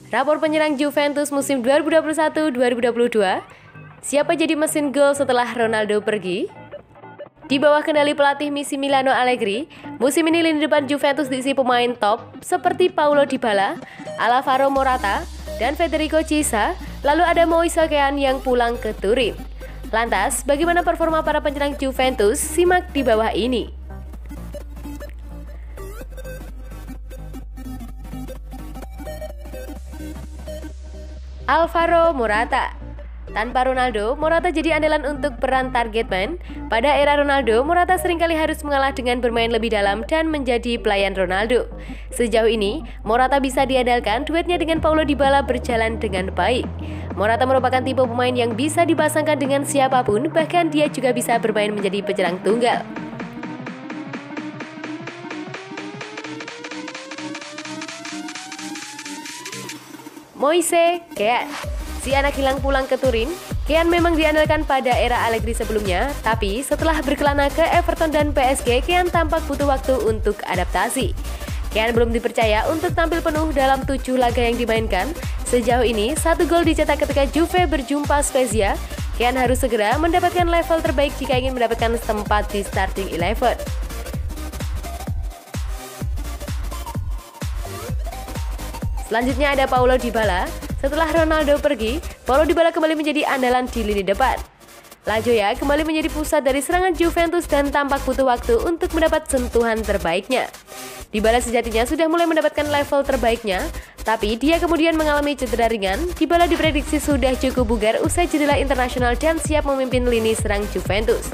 Rapor penyerang Juventus musim 2021-2022, siapa jadi mesin gol setelah Ronaldo pergi? Di bawah kendali pelatih Massimiliano Allegri, musim ini lini depan Juventus diisi pemain top seperti Paulo Dybala, Alvaro Morata, dan Federico Chiesa, lalu ada Moise Kean yang pulang ke Turin. Lantas, bagaimana performa para penyerang Juventus? Simak di bawah ini. Alvaro Morata. Tanpa Ronaldo, Morata jadi andalan untuk peran target man. Pada era Ronaldo, Morata seringkali harus mengalah dengan bermain lebih dalam dan menjadi pelayan Ronaldo. Sejauh ini, Morata bisa diandalkan, duetnya dengan Paulo Dybala berjalan dengan baik. Morata merupakan tipe pemain yang bisa dipasangkan dengan siapapun, bahkan dia juga bisa bermain menjadi penyerang tunggal. Moise Kean. Si anak hilang pulang ke Turin, Kean memang diandalkan pada era Allegri sebelumnya, tapi setelah berkelana ke Everton dan PSG, Kean tampak butuh waktu untuk adaptasi. Kean belum dipercaya untuk tampil penuh dalam 7 laga yang dimainkan. Sejauh ini, 1 gol dicetak ketika Juve berjumpa Spezia. Kean harus segera mendapatkan level terbaik jika ingin mendapatkan tempat di starting 11. Selanjutnya ada Paulo Dybala. Setelah Ronaldo pergi, Paulo Dybala kembali menjadi andalan di lini depan. La Joya kembali menjadi pusat dari serangan Juventus dan tampak butuh waktu untuk mendapat sentuhan terbaiknya. Dybala sejatinya sudah mulai mendapatkan level terbaiknya, tapi dia kemudian mengalami cedera ringan. Dybala diprediksi sudah cukup bugar usai jendela internasional dan siap memimpin lini serang Juventus.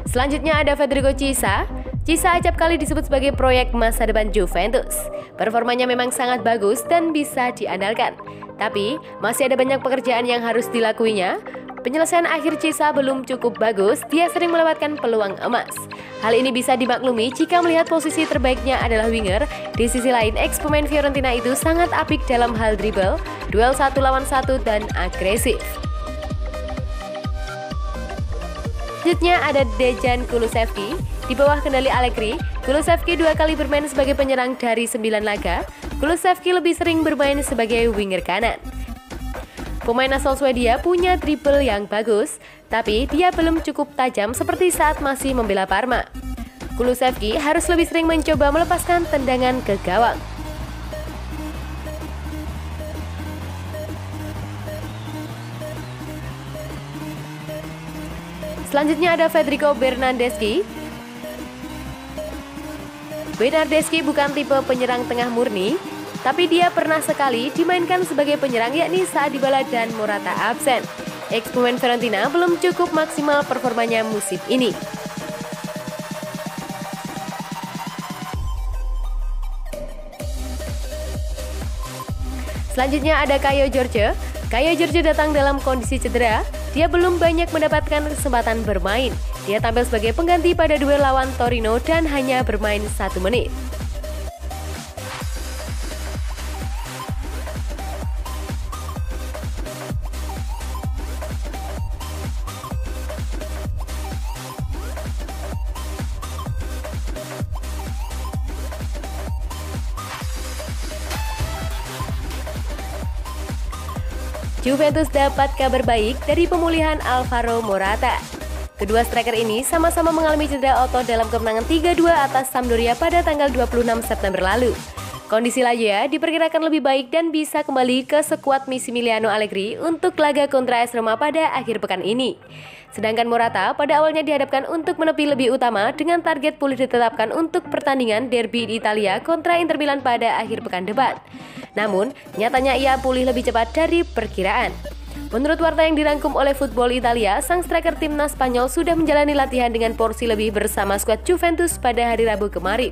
Selanjutnya ada Federico Chiesa. Chiesa acap kali disebut sebagai proyek masa depan Juventus. Performanya memang sangat bagus dan bisa diandalkan. Tapi, masih ada banyak pekerjaan yang harus dilakuinya. Penyelesaian akhir Chiesa belum cukup bagus, dia sering melewatkan peluang emas. Hal ini bisa dimaklumi jika melihat posisi terbaiknya adalah winger. Di sisi lain, ex-pemain Fiorentina itu sangat apik dalam hal dribble, duel 1 lawan 1, dan agresif. Selanjutnya ada Dejan Kulusevski. Di bawah kendali Allegri, Kulusevski 2 kali bermain sebagai penyerang dari 9 laga. Kulusevski lebih sering bermain sebagai winger kanan. Pemain asal Swedia punya dribble yang bagus, tapi dia belum cukup tajam seperti saat masih membela Parma. Kulusevski harus lebih sering mencoba melepaskan tendangan ke gawang. Selanjutnya ada Federico Bernardeschi. Bernardeschi bukan tipe penyerang tengah murni, tapi dia pernah sekali dimainkan sebagai penyerang, yakni saat Dybala dan Morata absen. Ex-pemain Fiorentina belum cukup maksimal performanya musim ini. Selanjutnya ada Caio Jorge. Caio Jorge datang dalam kondisi cedera. Dia belum banyak mendapatkan kesempatan bermain. Dia tampil sebagai pengganti pada duel lawan Torino dan hanya bermain 1 menit. Juventus dapat kabar baik dari pemulihan Alvaro Morata. Kedua striker ini sama-sama mengalami cedera otot dalam kemenangan 3-2 atas Sampdoria pada tanggal 26 September lalu. Kondisi La Joya diperkirakan lebih baik dan bisa kembali ke skuad Massimiliano Allegri untuk laga kontra AS Roma pada akhir pekan ini. Sedangkan Morata pada awalnya dihadapkan untuk menepi lebih utama dengan target pulih ditetapkan untuk pertandingan derby di Italia kontra Inter Milan pada akhir pekan depan. Namun, nyatanya ia pulih lebih cepat dari perkiraan. Menurut warta yang dirangkum oleh Football Italia, sang striker timnas Spanyol sudah menjalani latihan dengan porsi lebih bersama skuad Juventus pada hari Rabu kemarin.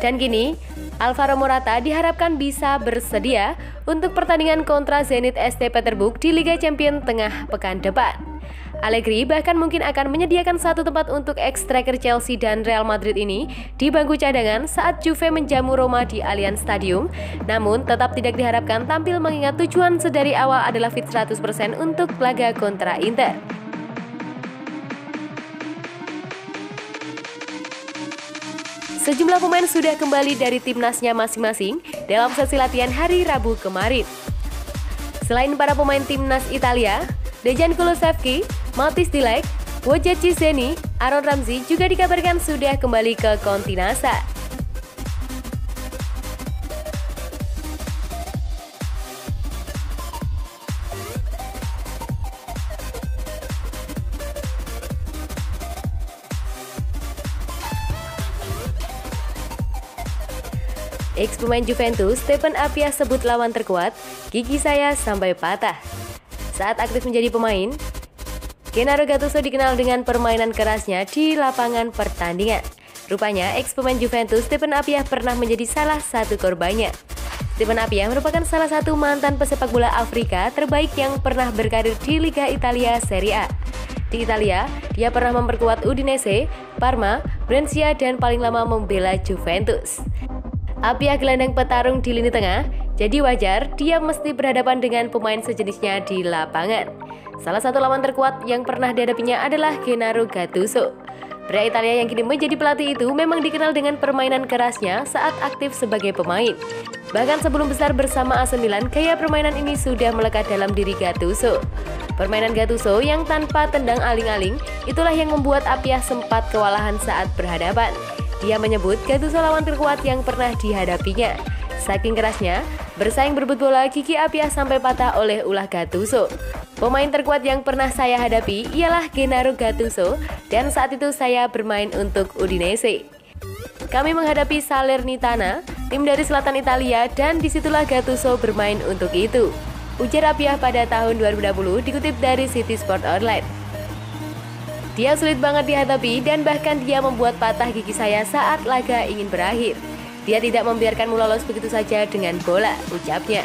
Dan kini, Alvaro Morata diharapkan bisa bersedia untuk pertandingan kontra Zenit ST Petersburg di Liga Champions tengah pekan depan. Allegri bahkan mungkin akan menyediakan satu tempat untuk ex-striker Chelsea dan Real Madrid ini di bangku cadangan saat Juve menjamu Roma di Allianz Stadium. Namun tetap tidak diharapkan tampil mengingat tujuan sedari awal adalah fit 100% untuk laga kontra Inter. Sejumlah pemain sudah kembali dari timnasnya masing-masing dalam sesi latihan hari Rabu kemarin. Selain para pemain timnas Italia, Dejan Kulusevski, Mathis de Ligt, Wojciech Szczesny, Aaron Ramsey juga dikabarkan sudah kembali ke Kontinasa. Ex-pemain Juventus, Stephen Appiah sebut lawan terkuat, gigi saya sampai patah. Saat aktif menjadi pemain, Gennaro Gattuso dikenal dengan permainan kerasnya di lapangan pertandingan. Rupanya, ex-pemain Juventus, Stephen Appiah pernah menjadi salah satu korbannya. Stephen Appiah merupakan salah satu mantan pesepak bola Afrika terbaik yang pernah berkarir di Liga Italia Serie A. Di Italia, dia pernah memperkuat Udinese, Parma, Brescia, dan paling lama membela Juventus. Appiah gelandang petarung di lini tengah, jadi wajar dia mesti berhadapan dengan pemain sejenisnya di lapangan. Salah satu lawan terkuat yang pernah dihadapinya adalah Gennaro Gattuso. Pria Italia yang kini menjadi pelatih itu memang dikenal dengan permainan kerasnya saat aktif sebagai pemain. Bahkan sebelum besar bersama AC Milan, gaya permainan ini sudah melekat dalam diri Gattuso. Permainan Gattuso yang tanpa tendang aling-aling, itulah yang membuat Appiah sempat kewalahan saat berhadapan. Dia menyebut Gattuso lawan terkuat yang pernah dihadapinya. Saking kerasnya, bersaing berebut bola, gigi Appiah sampai patah oleh ulah Gattuso. Pemain terkuat yang pernah saya hadapi ialah Gennaro Gattuso, dan saat itu saya bermain untuk Udinese. Kami menghadapi Salernitana, tim dari selatan Italia, dan disitulah Gattuso bermain untuk itu, ujar Appiah pada tahun 2020 dikutip dari City Sport Online. Dia sulit banget dihadapi dan bahkan dia membuat patah gigi saya saat laga ingin berakhir. Dia tidak membiarkanmu lolos begitu saja dengan bola, ucapnya.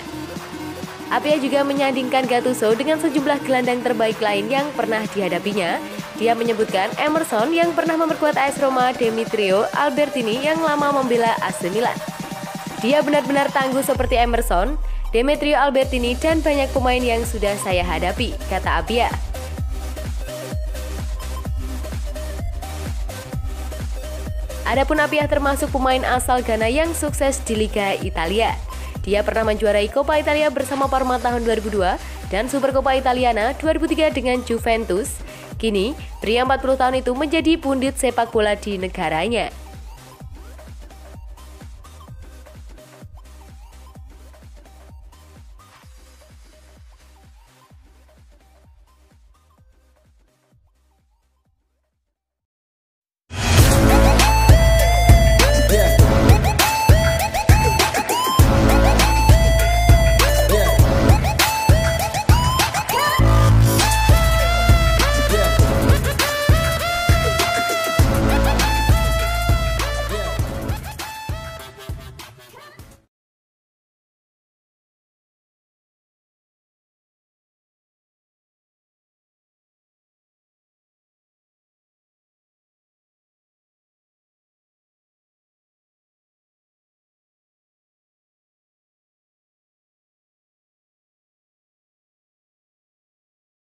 Appiah juga menyandingkan Gattuso dengan sejumlah gelandang terbaik lain yang pernah dihadapinya. Dia menyebutkan Emerson yang pernah memperkuat AS Roma, Demetrio Albertini yang lama membela AC Milan. Dia benar-benar tangguh seperti Emerson, Demetrio Albertini, dan banyak pemain yang sudah saya hadapi, kata Appiah. Adapun Appiah termasuk pemain asal Ghana yang sukses di Liga Italia. Dia pernah menjuarai Coppa Italia bersama Parma tahun 2002 dan Supercoppa Italiana 2003 dengan Juventus. Kini, pria 40 tahun itu menjadi pundit sepak bola di negaranya.